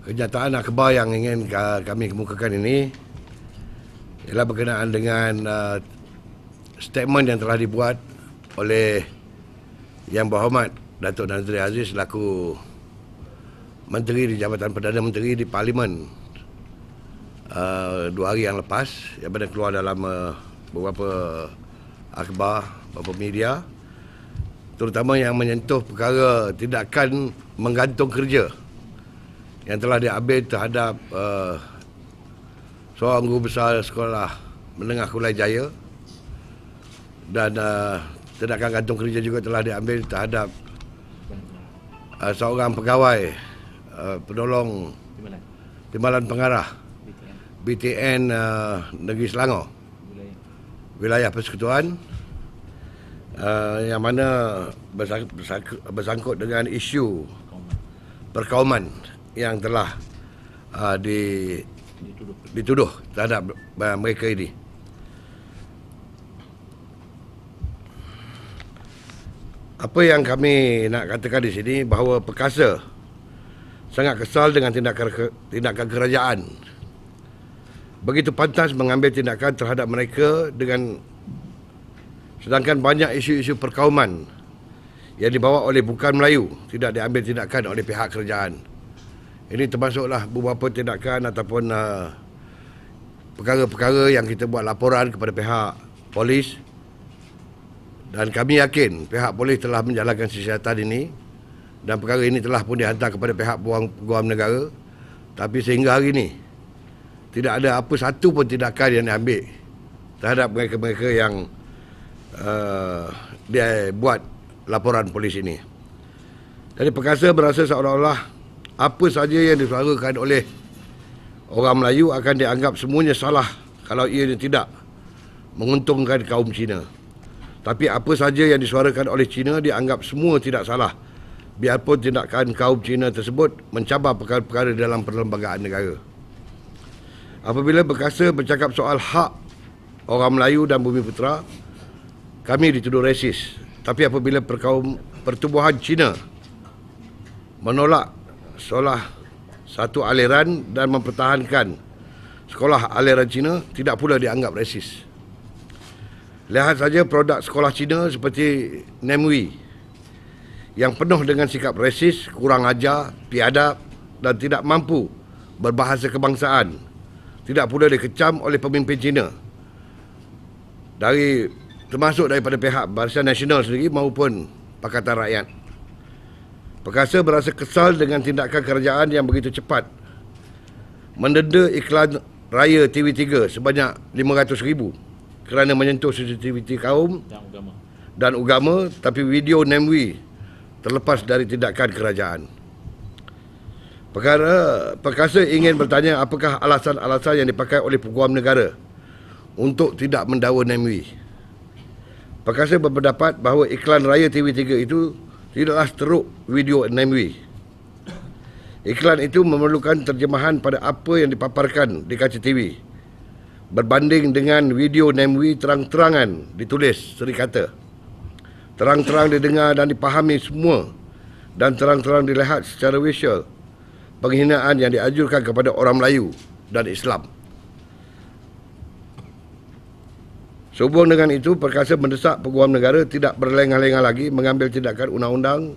Kenyataan akhbar yang ingin kami kemukakan ini ialah berkenaan dengan statement yang telah dibuat oleh Yang Berhormat Datuk Nazri Aziz selaku Menteri di Jabatan Perdana Menteri di Parlimen 2 hari yang lepas, yang mana keluar dalam beberapa akhbar, beberapa media, terutama yang menyentuh perkara tindakan menggantung kerja yang telah diambil terhadap seorang guru besar sekolah menengah Kulai Jaya, dan tindakan gantung kerja juga telah diambil terhadap seorang pegawai penolong Timbalan Pengarah BTN Negeri Selangor, wilayah Persekutuan, yang mana bersangkut dengan isu perkauman yang telah dituduh terhadap mereka ini. Apa yang kami nak katakan di sini bahawa Perkasa sangat kesal dengan tindakan kerajaan. Begitu pantas mengambil tindakan terhadap mereka sedangkan banyak isu-isu perkauman yang dibawa oleh bukan Melayu tidak diambil tindakan oleh pihak kerajaan. Ini termasuklah beberapa tindakan ataupun perkara-perkara yang kita buat laporan kepada pihak polis, dan kami yakin pihak polis telah menjalankan siasatan ini dan perkara ini telah pun dihantar kepada pihak Peguam Negara, tapi sehingga hari ini tidak ada apa satu pun tindakan yang diambil terhadap mereka-mereka yang dia buat laporan polis ini. Jadi Perkasa berasa seolah-olah apa saja yang disuarakan oleh orang Melayu akan dianggap semuanya salah kalau ia tidak menguntungkan kaum Cina. Tapi apa saja yang disuarakan oleh Cina dianggap semua tidak salah, biarpun tindakan kaum Cina tersebut mencabar perkara-perkara dalam perlembagaan negara. Apabila Perkasa bercakap soal hak orang Melayu dan Bumiputera, kami dituduh resis. Tapi apabila pertubuhan Cina menolak seolah satu aliran dan mempertahankan sekolah aliran Cina, tidak pula dianggap resis. Lihat saja produk sekolah Cina seperti Nemwi yang penuh dengan sikap resis, kurang ajar, biadab dan tidak mampu berbahasa kebangsaan, tidak pula dikecam oleh pemimpin Cina, termasuk daripada pihak Barisan Nasional sendiri maupun Pakatan Rakyat. Perkasa berasa kesal dengan tindakan kerajaan yang begitu cepat mendenda iklan raya TV3 sebanyak 500,000 kerana menyentuh sensitiviti kaum dan agama, tapi video Nemwi terlepas dari tindakan kerajaan. Perkasa ingin bertanya apakah alasan-alasan yang dipakai oleh Peguam Negara untuk tidak mendakwa Nemwi. Perkasa berpendapat bahawa iklan raya TV3 itu tidaklah teruk video Nemwi. Iklan itu memerlukan terjemahan pada apa yang dipaparkan di kaca TV, berbanding dengan video Nemwi terang-terangan ditulis serikata, terang-terang didengar dan dipahami semua, dan terang-terang dilihat secara visual penghinaan yang dianjurkan kepada orang Melayu dan Islam. Sehubung dengan itu, Perkasa mendesak Peguam Negara tidak berlengah-lengah lagi mengambil tindakan undang-undang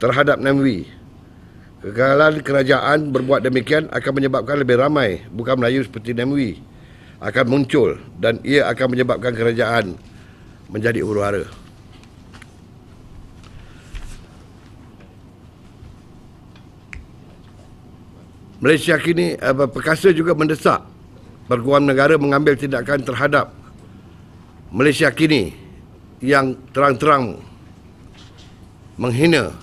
terhadap Nemwi. Kegagalan kerajaan berbuat demikian akan menyebabkan lebih ramai bukan Melayu seperti Nemwi akan muncul, dan ia akan menyebabkan kerajaan menjadi huru-hara. Malaysia kini, Perkasa juga mendesak Peguam Negara mengambil tindakan terhadap Malaysia kini yang terang-terang menghina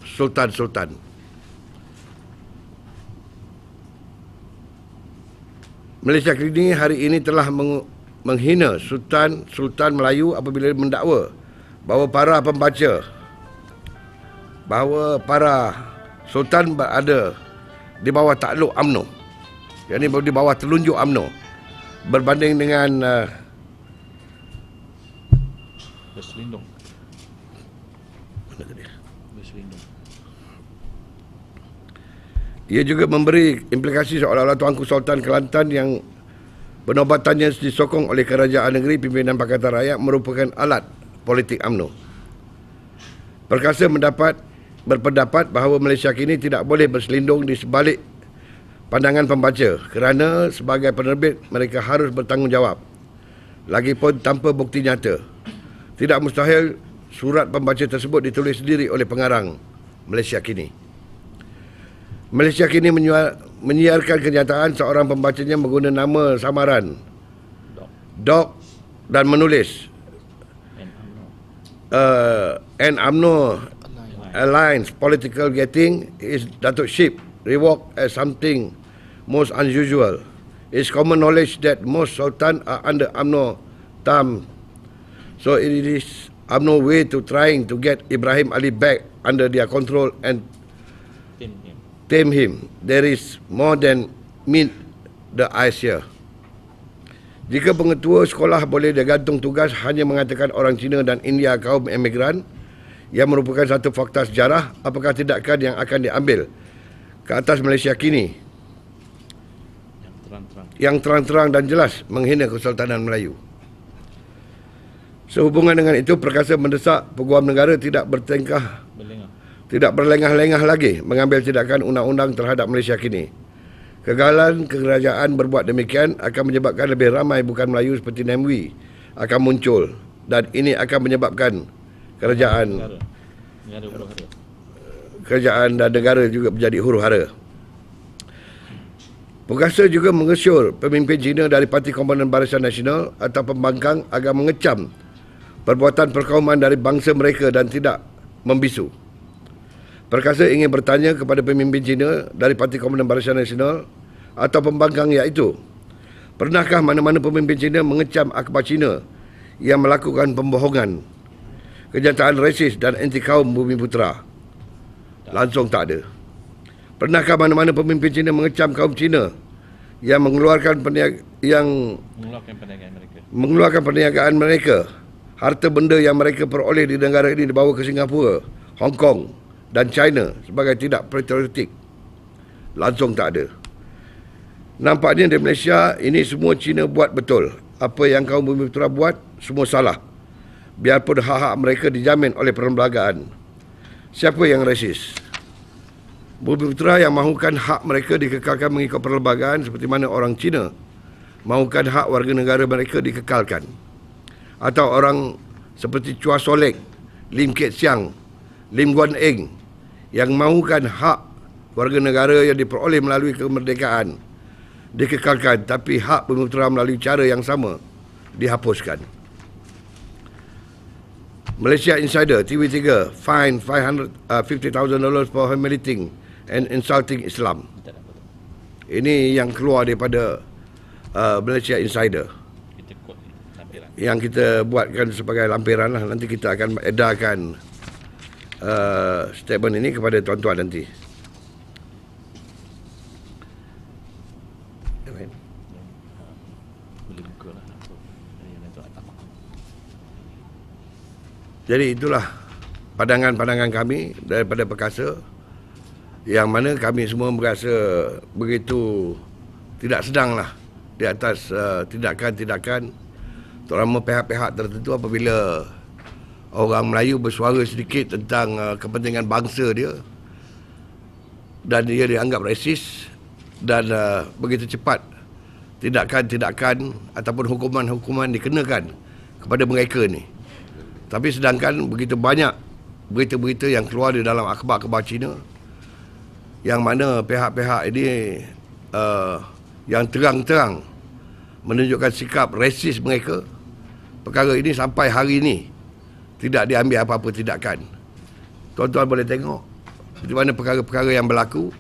sultan-sultan. Malaysia kini hari ini telah menghina sultan Melayu apabila mendakwa bahawa para sultan berada di bawah takluk UMNO, yakni di bawah telunjuk UMNO, berbanding dengan Berselindung. mana tadi? Berselindung. Ia juga memberi implikasi seolah-olah Tuanku Sultan Kelantan yang penobatannya disokong oleh kerajaan negeri pimpinan Pakatan Rakyat merupakan alat politik UMNO. Perkasa berpendapat bahawa Malaysia kini tidak boleh berselindung di sebalik pandangan pembaca kerana sebagai penerbit mereka harus bertanggungjawab. Lagipun tanpa bukti nyata. Tidak mustahil surat pembaca tersebut ditulis sendiri oleh pengarang Malaysia kini. Malaysia kini menyiarkan kenyataan seorang pembacanya menggunakan nama samaran Dok dan menulis UMNO Alliance political getting is Datuk Syip revoked as something most unusual. It's common knowledge that most sultan are under UMNO thumb. So it is UMNO way to trying to get Ibrahim Ali back under their control and tame him. There is more than meet the eyes here. Jika pengetua sekolah boleh digantung tugas hanya mengatakan orang Cina dan India kaum emigran yang merupakan satu fakta sejarah, apakah tindakan yang akan diambil ke atas Malaysia kini yang terang-terang dan jelas menghina Kesultanan Melayu? Sehubungan dengan itu, Perkasa mendesak Peguam Negara tidak berlengah-lengah lagi mengambil tindakan undang-undang terhadap Malaysia kini. Kegagalan kerajaan berbuat demikian akan menyebabkan lebih ramai bukan Melayu seperti Nemwi akan muncul dan ini akan menyebabkan kerajaan dan negara juga menjadi huru-hara. Perkasa juga mengesyur pemimpin Cina dari Parti Komponen Barisan Nasional atau pembangkang agar mengecam perbuatan perkauman dari bangsa mereka dan tidak membisu. Perkasa ingin bertanya kepada pemimpin Cina dari Parti Komponen Barisan Nasional atau pembangkang iaitu, pernahkah mana-mana pemimpin Cina mengecam akhbar Cina yang melakukan pembohongan, kenyataan rasis dan anti kaum Bumiputera? Langsung tak ada. Pernahkah mana-mana pemimpin Cina mengecam kaum Cina yang mengeluarkan perniagaan mereka, harta benda yang mereka peroleh di negara ini dibawa ke Singapura, Hong Kong dan China sebagai tidak patriotik? Langsung tak ada. Nampaknya di Malaysia ini semua Cina buat betul. Apa yang kaum Bumiputera buat semua salah. Biarpun hak-hak mereka dijamin oleh perlembagaan. Siapa yang rasis? Bumiputera yang mahukan hak mereka dikekalkan mengikut perlembagaan seperti mana orang Cina mahukan hak warga negara mereka dikekalkan. Atau orang seperti Chua Solek, Lim Kit Siang, Lim Guan Eng yang mahukan hak warga negara yang diperoleh melalui kemerdekaan dikekalkan, tapi hak Bumiputera melalui cara yang sama dihapuskan. Malaysia Insider TV3 fine $50,000 for humiliating and insulting Islam. Ini yang keluar daripada Malaysia Insider yang kita buatkan sebagai lampiran lah. Nanti kita akan edarkan statement ini kepada tuan-tuan nanti. Jadi itulah pandangan-pandangan kami daripada Perkasa, yang mana kami semua merasa begitu tidak sedanglah di atas tindakan-tindakan terutama pihak-pihak tertentu apabila orang Melayu bersuara sedikit tentang kepentingan bangsa dia dan dia dianggap rasis, dan begitu cepat tindakan-tindakan ataupun hukuman-hukuman dikenakan kepada mereka ni. Tapi sedangkan begitu banyak berita-berita yang keluar di dalam akhbar-akhbar Cina yang mana pihak-pihak ini yang terang-terang menunjukkan sikap rasis mereka, perkara ini sampai hari ini tidak diambil apa-apa tindakan. Tuan-tuan boleh tengok di mana perkara-perkara yang berlaku.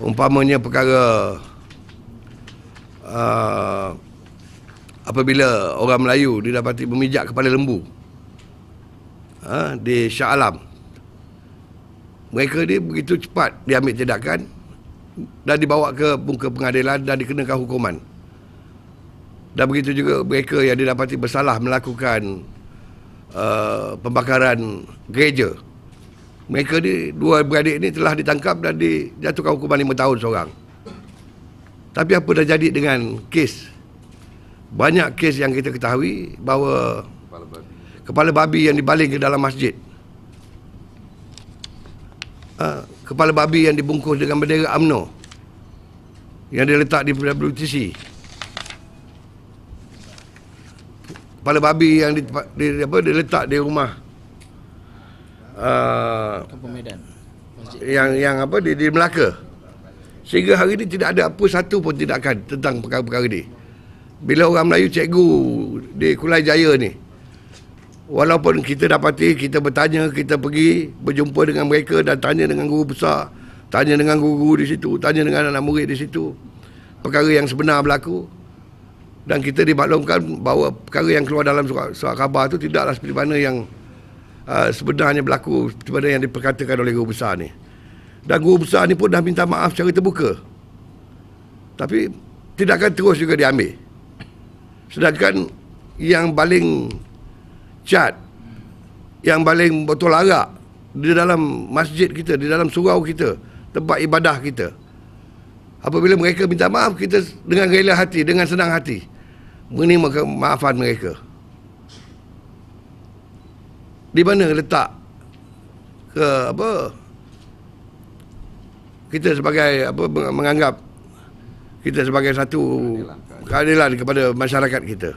Umpamanya perkara apabila orang Melayu didapati memijak kepala lembu di Shah Alam, mereka ni begitu cepat diambil tindakan dan dibawa ke muka pengadilan dan dikenakan hukuman. Dan begitu juga mereka yang didapati bersalah melakukan pembakaran gereja, Mereka ni, dua beradik ni telah ditangkap dan dijatuhkan hukuman 5 tahun seorang. Tapi apa dah jadi dengan kes? Banyak kes yang kita ketahui bahawa kepala babi yang dibaling ke dalam masjid, kepala babi yang dibungkus dengan bendera UMNO yang diletak di WTC, kepala babi yang diletak di rumah Kampung Medan. di Melaka. Sehingga hari ini tidak ada apa satu pun tindakan tentang perkara-perkara ni. Bila orang Melayu cikgu di Kulai Jaya ni, walaupun kita dapati, kita bertanya, kita pergi berjumpa dengan mereka dan tanya dengan guru besar, tanya dengan guru-guru di situ, tanya dengan anak murid di situ, perkara yang sebenar berlaku, dan kita dimaklumkan bahawa perkara yang keluar dalam surat khabar tu tidaklah seperti mana yang sebenarnya berlaku, seperti mana yang diperkatakan oleh guru besar ni. Dan guru besar ni pun dah minta maaf secara terbuka, tapi tindakan terus juga diambil. Sedangkan yang baling cat, yang baling botol arak di dalam masjid kita, di dalam surau kita, tempat ibadah kita, apabila mereka minta maaf, kita dengan rela hati, dengan senang hati menerima kemaafan mereka. Di mana letak kita sebagai menganggap kita sebagai satu keadilan kepada masyarakat kita?